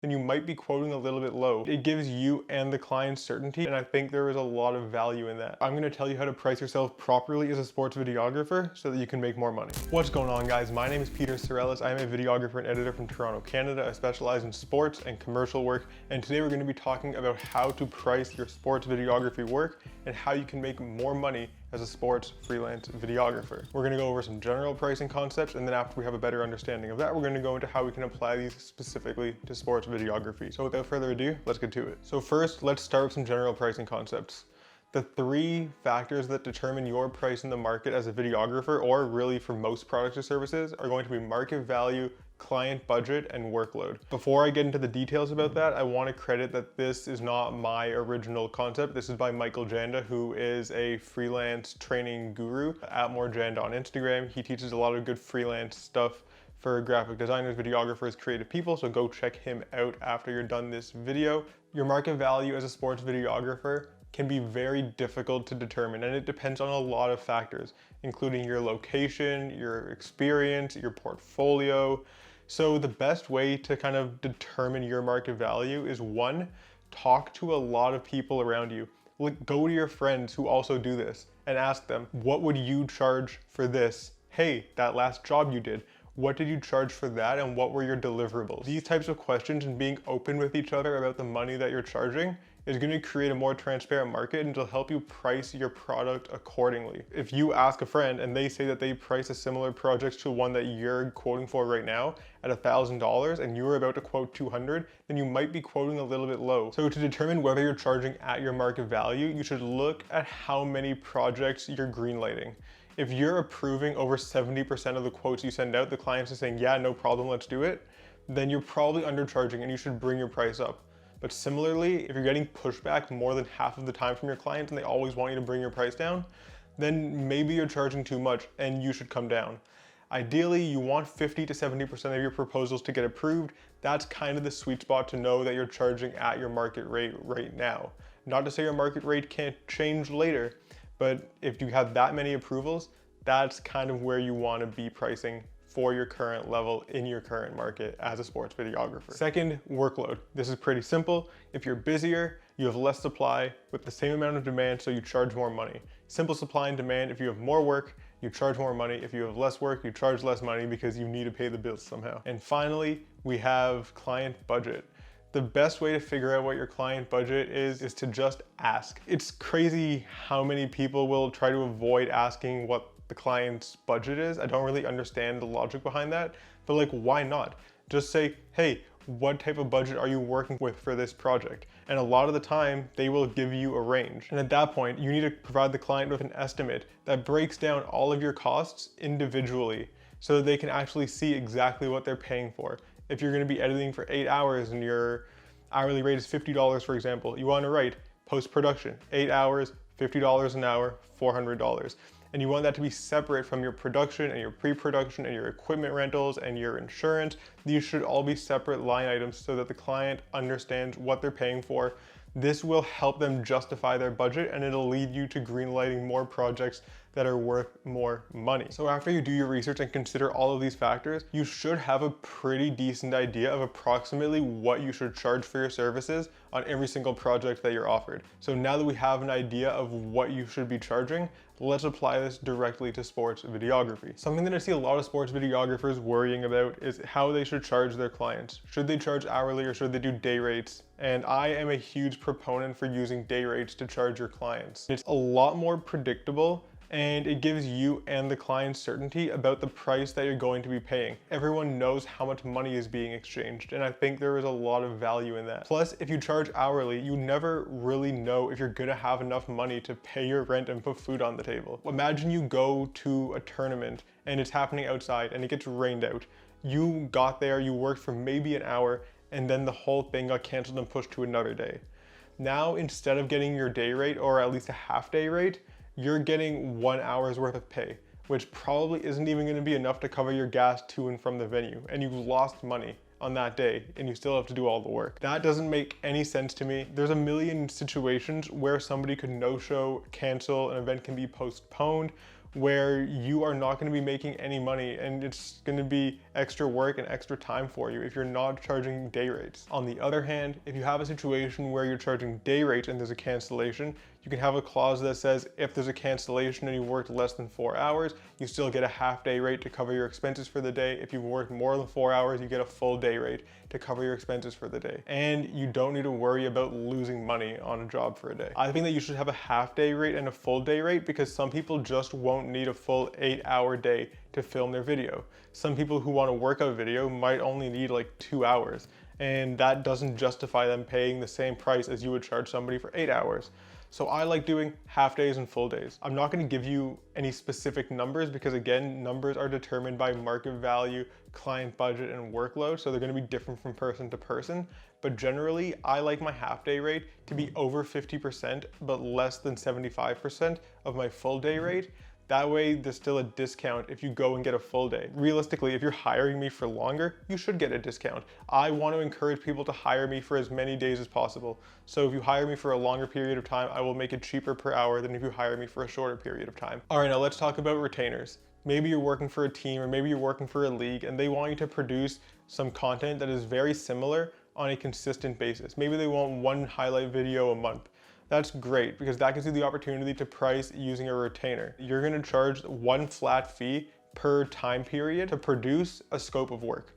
then you might be quoting a little bit low. It gives you and the client certainty, and I think there is a lot of value in that. I'm gonna tell you how to price yourself properly as a sports videographer so that you can make more money. What's going on, guys? My name is Peter Sorellis. I am a videographer and editor from Toronto, Canada. I specialize in sports and commercial work, and today we're gonna be talking about how to price your sports videography work and how you can make more money as a sports freelance videographer. We're gonna go over some general pricing concepts, and then after we have a better understanding of that, we're gonna go into how we can apply these specifically to sports videography. So without further ado, let's get to it. So first, let's start with some general pricing concepts. The three factors that determine your price in the market as a videographer, or really for most products or services, are going to be market value, client budget, and workload. Before I get into the details about that, I want to credit that this is not my original concept. This is by Michael Janda, who is a freelance training guru at @morejanda on Instagram. He teaches a lot of good freelance stuff for graphic designers, videographers, creative people, so go check him out after you're done this video. Your market value as a sports videographer can be very difficult to determine, and it depends on a lot of factors, including your location, your experience, your portfolio. So the best way to kind of determine your market value is, one, talk to a lot of people around you. Go to your friends who also do this and ask them, what would you charge for this? Hey, that last job you did, what did you charge for that, and what were your deliverables? These types of questions and being open with each other about the money that you're charging is going to create a more transparent market, and it'll help you price your product accordingly. If you ask a friend and they say that they price a similar project to one that you're quoting for right now at $1,000 and you're about to quote 200, then you might be quoting a little bit low. So to determine whether you're charging at your market value, you should look at how many projects you're greenlighting. If you're approving over 70% of the quotes you send out, the clients are saying, yeah, no problem, let's do it, then you're probably undercharging and you should bring your price up. But similarly, if you're getting pushback more than half of the time from your clients and they always want you to bring your price down, then maybe you're charging too much and you should come down. Ideally, you want 50 to 70% of your proposals to get approved. That's kind of the sweet spot to know that you're charging at your market rate right now. Not to say your market rate can't change later, but if you have that many approvals, that's kind of where you want to be pricing for your current level in your current market as a sports videographer. Second, workload. This is pretty simple. If you're busier, you have less supply with the same amount of demand, so you charge more money. Simple supply and demand. If you have more work, you charge more money. If you have less work, you charge less money because you need to pay the bills somehow. And finally, we have client budget. The best way to figure out what your client budget is to just ask. It's crazy how many people will try to avoid asking what the client's budget is. I don't really understand the logic behind that, but like, why not? Just say, hey, what type of budget are you working with for this project? And a lot of the time, they will give you a range. And at that point, you need to provide the client with an estimate that breaks down all of your costs individually so that they can actually see exactly what they're paying for. If you're gonna be editing for 8 hours and your hourly rate is $50, for example, you wanna write post-production, 8 hours, $50 an hour, $400. And you want that to be separate from your production and your pre-production and your equipment rentals and your insurance. These should all be separate line items so that the client understands what they're paying for. This will help them justify their budget, and it'll lead you to greenlighting more projects that are worth more money. So after you do your research and consider all of these factors, you should have a pretty decent idea of approximately what you should charge for your services on every single project that you're offered. So now that we have an idea of what you should be charging, let's apply this directly to sports videography. Something that I see a lot of sports videographers worrying about is how they should charge their clients. Should they charge hourly or should they do day rates? And I am a huge proponent for using day rates to charge your clients. It's a lot more predictable, and it gives you and the client certainty about the price that you're going to be paying. Everyone knows how much money is being exchanged, and I think there is a lot of value in that. Plus, if you charge hourly, you never really know if you're gonna have enough money to pay your rent and put food on the table. Imagine you go to a tournament and it's happening outside and it gets rained out. You got there, you worked for maybe an hour, and then the whole thing got canceled and pushed to another day. Now, instead of getting your day rate, or at least a half day rate, you're getting 1 hour's worth of pay, which probably isn't even gonna be enough to cover your gas to and from the venue, and you've lost money on that day and you still have to do all the work. That doesn't make any sense to me. There's a million situations where somebody could no-show, cancel, an event can be postponed, where you are not going to be making any money, and it's going to be extra work and extra time for you if you're not charging day rates. On the other hand, if you have a situation where you're charging day rates and there's a cancellation, you can have a clause that says if there's a cancellation and you worked less than 4 hours, you still get a half day rate to cover your expenses for the day. If you've worked more than 4 hours, you get a full day rate to cover your expenses for the day. And you don't need to worry about losing money on a job for a day. I think that you should have a half day rate and a full day rate because some people just won't need a full 8-hour day to film their video. Some people who want a workout video might only need like 2 hours, and that doesn't justify them paying the same price as you would charge somebody for 8 hours. So I like doing half days and full days. I'm not going to give you any specific numbers because, again, numbers are determined by market value, client budget, and workload. So they're going to be different from person to person. But generally, I like my half day rate to be over 50%, but less than 75% of my full day rate. That way, there's still a discount if you go and get a full day. Realistically, if you're hiring me for longer, you should get a discount. I want to encourage people to hire me for as many days as possible. So if you hire me for a longer period of time, I will make it cheaper per hour than if you hire me for a shorter period of time. All right, now let's talk about retainers. Maybe you're working for a team or maybe you're working for a league and they want you to produce some content that is very similar on a consistent basis. Maybe they want one highlight video a month. That's great because that gives you the opportunity to price using a retainer. You're going to charge one flat fee per time period to produce a scope of work.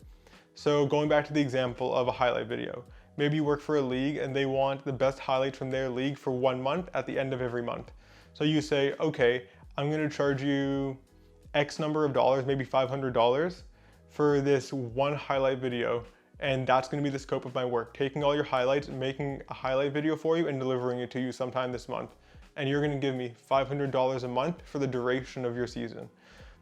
So going back to the example of a highlight video, maybe you work for a league and they want the best highlights from their league for 1 month at the end of every month. So you say, okay, I'm going to charge you X number of dollars, maybe $500 for this one highlight video. And that's going to be the scope of my work, taking all your highlights, making a highlight video for you and delivering it to you sometime this month. And you're going to give me $500 a month for the duration of your season.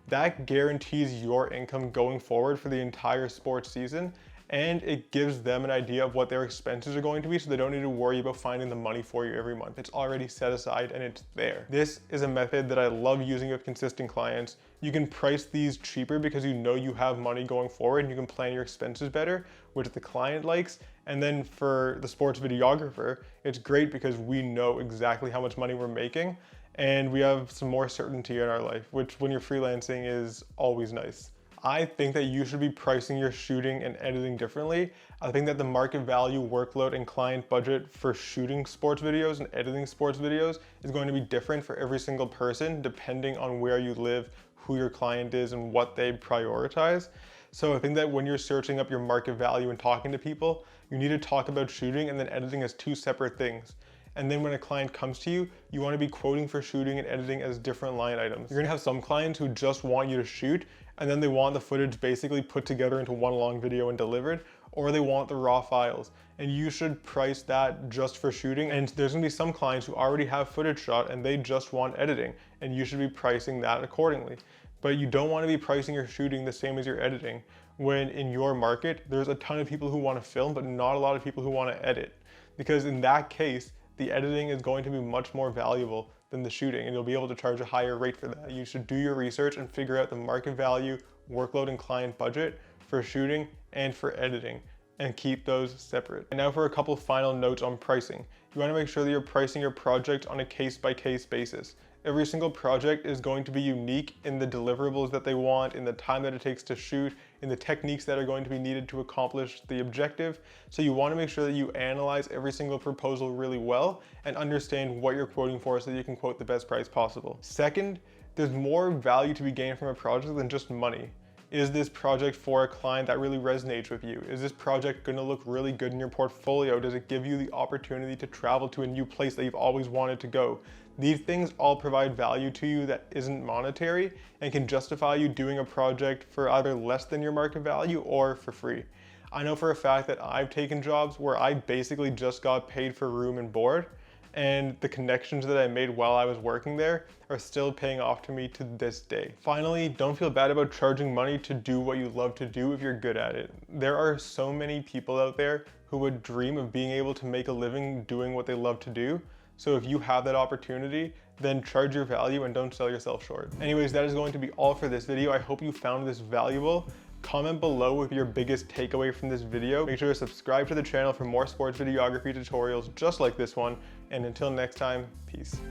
That guarantees your income going forward for the entire sports season, and it gives them an idea of what their expenses are going to be, so they don't need to worry about finding the money for you every month. It's already set aside and it's there. This is a method that I love using with consistent clients. You can price these cheaper because you know you have money going forward and you can plan your expenses better, which the client likes. And then for the sports videographer, it's great because we know exactly how much money we're making and we have some more certainty in our life, which when you're freelancing is always nice. I think that you should be pricing your shooting and editing differently. I think that the market value, workload, and client budget for shooting sports videos and editing sports videos is going to be different for every single person depending on where you live, who your client is, and what they prioritize. So I think that when you're searching up your market value and talking to people, you need to talk about shooting and then editing as two separate things. And then when a client comes to you, you want to be quoting for shooting and editing as different line items. You're going to have some clients who just want you to shoot and then they want the footage basically put together into one long video and delivered, or they want the raw files. And you should price that just for shooting. And there's going to be some clients who already have footage shot and they just want editing, and you should be pricing that accordingly. But you don't want to be pricing your shooting the same as your editing when in your market, there's a ton of people who want to film, but not a lot of people who want to edit. Because in that case, the editing is going to be much more valuable than the shooting, and you'll be able to charge a higher rate for that. You should do your research and figure out the market value, workload, and client budget for shooting and for editing, and keep those separate. And now for a couple final notes on pricing. You want to make sure that you're pricing your project on a case-by-case basis. Every single project is going to be unique in the deliverables that they want, in the time that it takes to shoot, in the techniques that are going to be needed to accomplish the objective. So you want to make sure that you analyze every single proposal really well and understand what you're quoting for so that you can quote the best price possible. Second, there's more value to be gained from a project than just money. Is this project for a client that really resonates with you? Is this project going to look really good in your portfolio? Does it give you the opportunity to travel to a new place that you've always wanted to go? These things all provide value to you that isn't monetary and can justify you doing a project for either less than your market value or for free. I know for a fact that I've taken jobs where I basically just got paid for room and board, and the connections that I made while I was working there are still paying off to me to this day. Finally, don't feel bad about charging money to do what you love to do if you're good at it. There are so many people out there who would dream of being able to make a living doing what they love to do. So if you have that opportunity, then charge your value and don't sell yourself short. Anyways, that is going to be all for this video. I hope you found this valuable. Comment below with your biggest takeaway from this video. Make sure to subscribe to the channel for more sports videography tutorials just like this one. And until next time, peace.